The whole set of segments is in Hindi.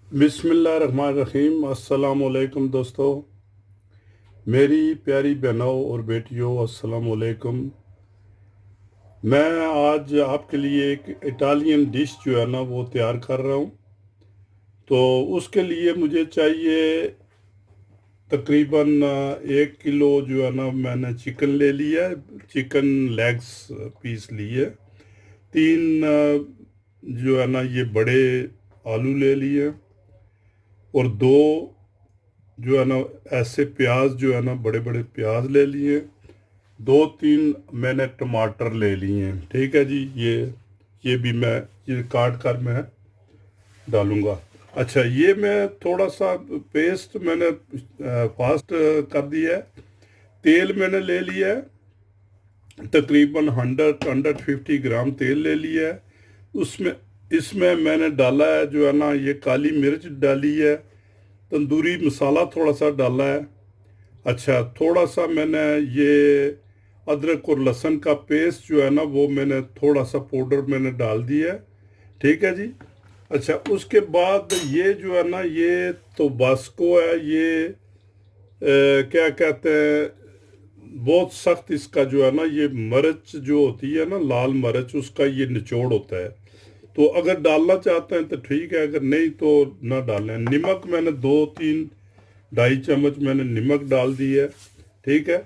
बिस्मिल्लाहिर्रहमानिर्रहीम। अस्सलाम वालेकुम दोस्तों, मेरी प्यारी बहनों और बेटियों, अस्सलाम वालेकुम। मैं आज आपके लिए एक इटालियन डिश जो है ना वो तैयार कर रहा हूँ। तो उसके लिए मुझे चाहिए तकरीबन 1 किलो जो है ना मैंने चिकन ले लिया है। चिकन लेग्स पीस लिए। 3 जो है ना ये बड़े आलू ले लिए, और 2 जो है ना ऐसे प्याज जो है ना बड़े बड़े प्याज ले लिए। 2-3 मैंने टमाटर ले लिए हैं। ठीक है जी, ये भी मैं ये काट कर मैं डालूंगा। अच्छा, ये मैं थोड़ा सा पेस्ट मैंने फास्ट कर दिया है। तेल मैंने ले लिया है, तकरीबन 150 ग्राम तेल ले लिया है। उसमें इसमें मैंने डाला है जो है ना ये काली मिर्च डाली है, तंदूरी मसाला थोड़ा सा डाला है। अच्छा, थोड़ा सा मैंने ये अदरक और लहसुन का पेस्ट जो है ना वो मैंने थोड़ा सा पाउडर मैंने डाल दिया है। ठीक है जी। अच्छा, उसके बाद ये जो है ना ये तो बास्को है, ये क्या कहते हैं, बहुत सख्त इसका जो है ना ये मिर्च जो होती है ना लाल मिर्च, उसका ये निचोड़ होता है। तो अगर डालना चाहते हैं तो ठीक है, अगर नहीं तो ना डालें। नमक मैंने 2-3 2.5 चम्मच मैंने नमक डाल दी है। ठीक है।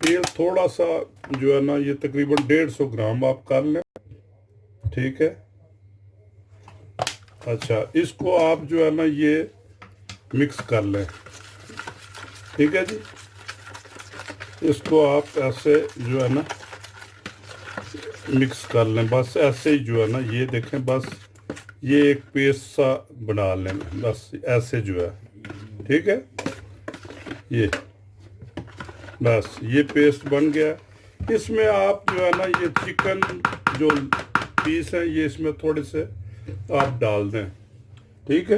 तेल थोड़ा सा जो है ना ये तकरीबन 150 ग्राम आप कर लें। ठीक है। अच्छा, इसको आप जो है ना ये मिक्स कर लें। ठीक है जी। इसको आप ऐसे जो है ना मिक्स कर लें, बस ऐसे ही जो है ना ये देखें, बस ये एक पेस्ट सा बना लें, बस ऐसे जो है। ठीक है। ये बस ये पेस्ट बन गया। इसमें आप जो है ना ये चिकन जो पीस हैं ये इसमें थोड़े से आप डाल दें। ठीक है।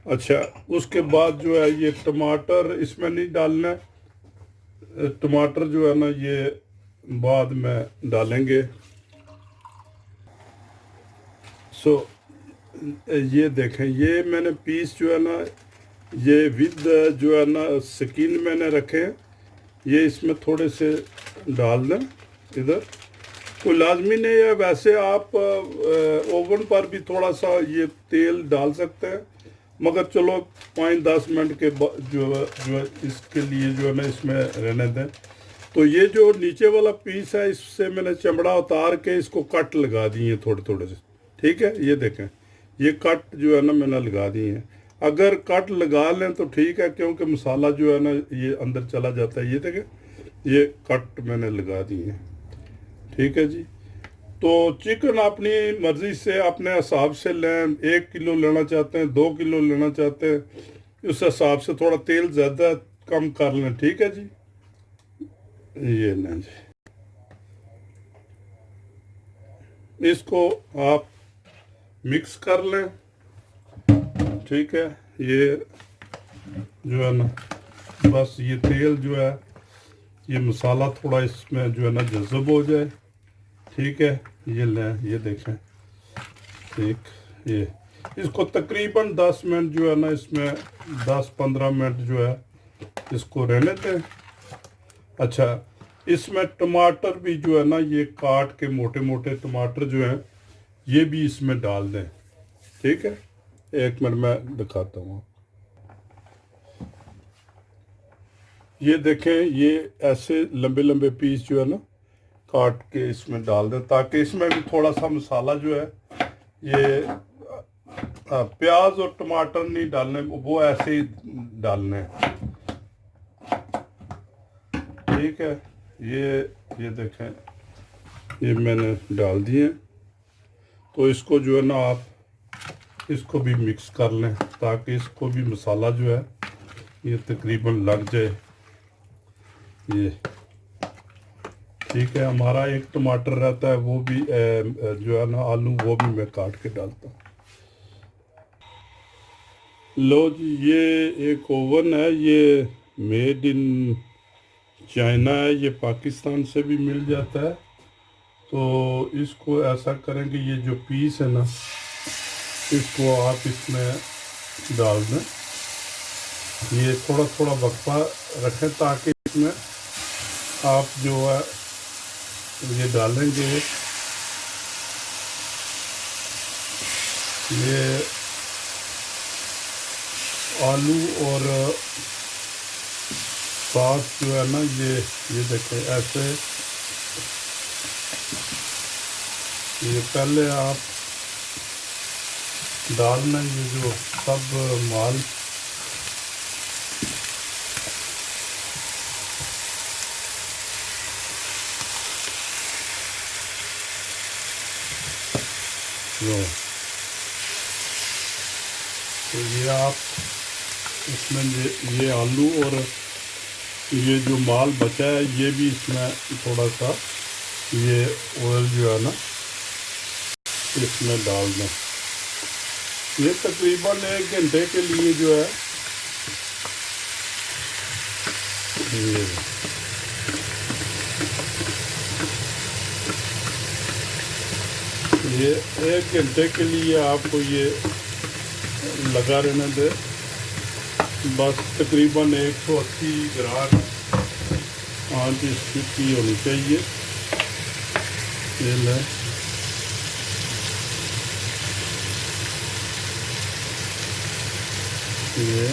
अच्छा, उसके बाद जो है ये टमाटर इसमें नहीं डालना है। टमाटर जो है ना ये बाद में डालेंगे। सो ये देखें, ये मैंने पीस जो है ना ये विद जो है ना स्किन मैंने रखे हैं, ये इसमें थोड़े से डाल दें इधर। कोई लाजमी नहीं है, वैसे आप ओवन पर भी थोड़ा सा ये तेल डाल सकते हैं, मगर चलो 5-10 मिनट के बाद जो है इसके लिए जो है ना इसमें रहने दें। तो ये जो नीचे वाला पीस है इससे मैंने चमड़ा उतार के इसको कट लगा दिए थोड़े थोड़े से। ठीक है, ये देखें, ये कट जो है ना मैंने लगा दिए हैं। अगर कट लगा लें तो ठीक है, क्योंकि मसाला जो है ना ये अंदर चला जाता है। ये देखें, ये कट मैंने लगा दिए हैं। ठीक है जी। तो चिकन अपनी मर्ज़ी से अपने हिसाब से लें। 1 किलो लेना चाहते हैं, 2 किलो लेना चाहते हैं, उस हिसाब से थोड़ा तेल ज़्यादा कम कर लें। ठीक है जी। ये लें जी, इसको आप मिक्स कर लें। ठीक है। ये जो है ना बस ये तेल जो है ये मसाला थोड़ा इसमें जो है ना जज़ब हो जाए। ठीक है। ये लें, ये देखें। ठीक। ये इसको तकरीबन 10 मिनट जो है ना इसमें 10-15 मिनट जो है इसको रहने दें। अच्छा, इसमें टमाटर भी जो है ना ये काट के मोटे मोटे टमाटर जो हैं ये भी इसमें डाल दें। ठीक है। 1 मिनट में दिखाता हूँ। ये देखें, ये ऐसे लंबे लंबे पीस जो है ना काट के इसमें डाल दें, ताकि इसमें भी थोड़ा सा मसाला जो है ये प्याज और टमाटर नहीं डालने, वो ऐसे ही डालने हैं। ठीक है। ये देखें, ये मैंने डाल दिए। तो इसको जो है ना आप इसको भी मिक्स कर लें, ताकि इसको भी मसाला जो है ये तकरीबन लग जाए। ये ठीक है। हमारा एक टमाटर रहता है, वो भी जो है ना आलू वो भी मैं काट के डालता हूँ। लो जी, ये एक ओवन है, ये मेड इन चाइना है, ये पाकिस्तान से भी मिल जाता है। तो इसको ऐसा करेंगे, ये जो पीस है ना इसको आप इसमें डाल दें। ये थोड़ा थोड़ा वक्फा रखें ताकि इसमें आप जो है ये डालेंगे, ये आलू और सॉस जो है ना, ये देखें ऐसे, ये पहले आप डालना ये जो सब माल, तो ये आप इसमें ये आलू और ये जो माल बचा है ये भी इसमें थोड़ा सा ये ऑयल जो है ना इसमें डाल दें। ये तकरीबन 1 घंटे के लिए जो है ये 1 घंटे के लिए आपको ये लगा रहने दे। बस तकरीबन 180 ग्राम आंच इसकी होनी चाहिए। ये लें, ये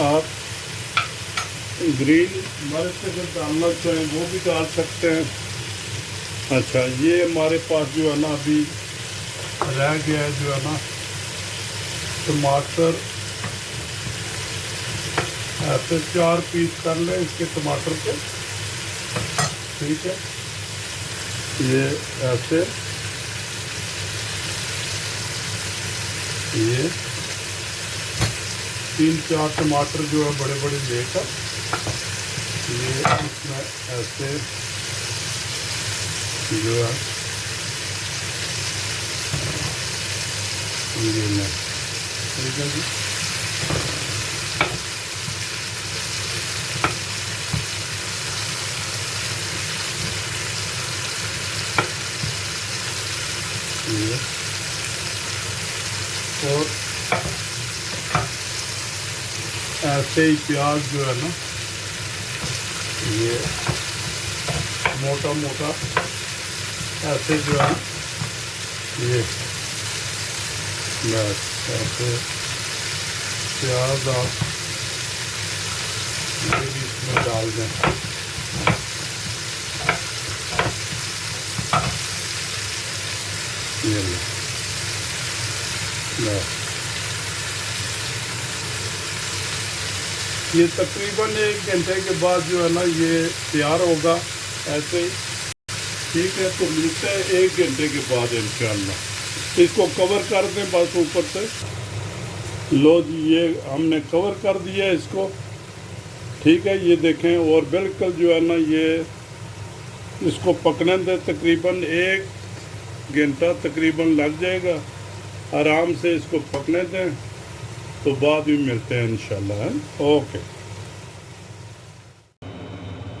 आप ग्रीन मिर्च अगर डालना चाहें वो भी डाल सकते हैं। अच्छा, ये हमारे पास जो है ना अभी रह गया है जो है ना टमाटर, ऐसे 4 पीस कर लें इसके टमाटर के, ठीक है। ये ऐसे, ये 3-4 टमाटर जो है बड़े बड़े लेकर ये इसमें ऐसे जो है ये लें, ठीक है जी। ये और ऐसे ही प्याज जो है ना ये मोटा मोटा ऐसे जो है ये बस ऐसे प्याज आप ये भी इसमें डाल दें। ये बस ये तकरीबन 1 घंटे के बाद जो है ना ये तैयार होगा ऐसे ही, ठीक है। तो मिलते हैं 1 घंटे के बाद इंशाल्लाह। इसको कवर कर दें बस ऊपर से। लो जी, ये हमने कवर कर दिया इसको, ठीक है। ये देखें, और बिल्कुल जो है ना ये इसको पकने दें, तकरीबन 1 घंटा तकरीबन लग जाएगा। आराम से इसको पकने दें, तो बाद में मिलते हैं इंशाल्लाह। Okay,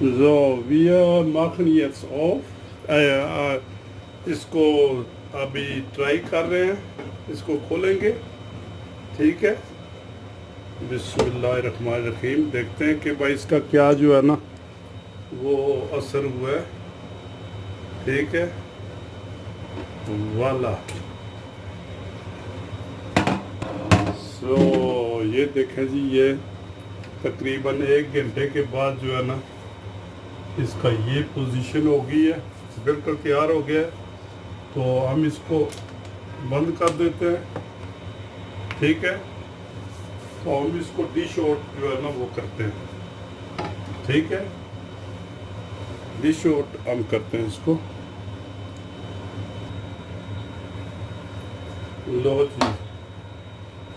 so wir machen jetzt auf, इसको अभी ट्राई कर रहे हैं, इसको खोलेंगे, ठीक है। बिस्मिल्लाहिर्रहमानिर्रहीम। देखते हैं कि भाई इसका क्या जो है ना वो असर हुआ है, ठीक है। वाला तो ये देखें जी, ये तकरीबन 1 घंटे के बाद जो है ना इसका ये पोजीशन हो गई है, बिल्कुल तैयार हो गया है। तो हम इसको बंद कर देते हैं, ठीक है। तो हम इसको डिश आउट जो है ना वो करते हैं, ठीक है। डिश आउट हम करते हैं इसको। लो जी,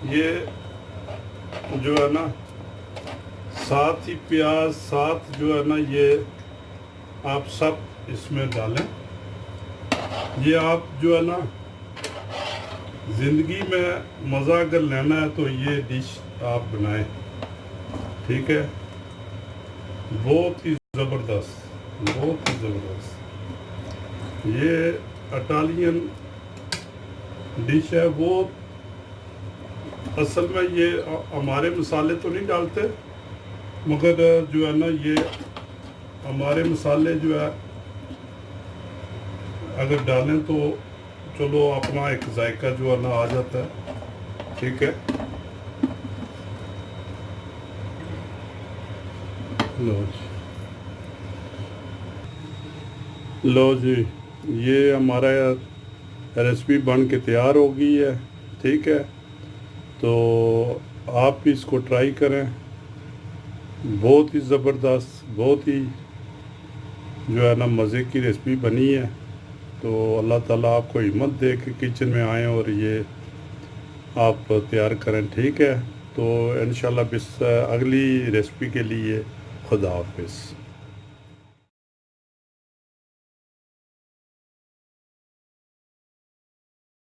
ये जो है ना साथ ही प्याज, साथ जो है ना ये आप सब इसमें डालें। ये आप जो है ना ज़िंदगी में मज़ा अगर लेना है तो ये डिश आप बनाएं, ठीक है। बहुत ही ज़बरदस्त, बहुत ही ज़बरदस्त ये इटालियन डिश है। वो असल में ये हमारे मसाले तो नहीं डालते, मगर जो है ना ये हमारे मसाले जो है अगर डालें तो चलो अपना एक जायका जो है ना आ जाता है, ठीक है। लो जी, ये हमारा रेसिपी बन के तैयार हो गई है, ठीक है। तो आप भी इसको ट्राई करें, बहुत ही ज़बरदस्त, बहुत ही जो है ना मज़े की रेसिपी बनी है। तो अल्लाह ताला आपको हिम्मत दे के किचन में आएँ और ये आप तैयार करें, ठीक है। तो इंशाल्लाह अगली रेसिपी के लिए खुदा हाफिज़।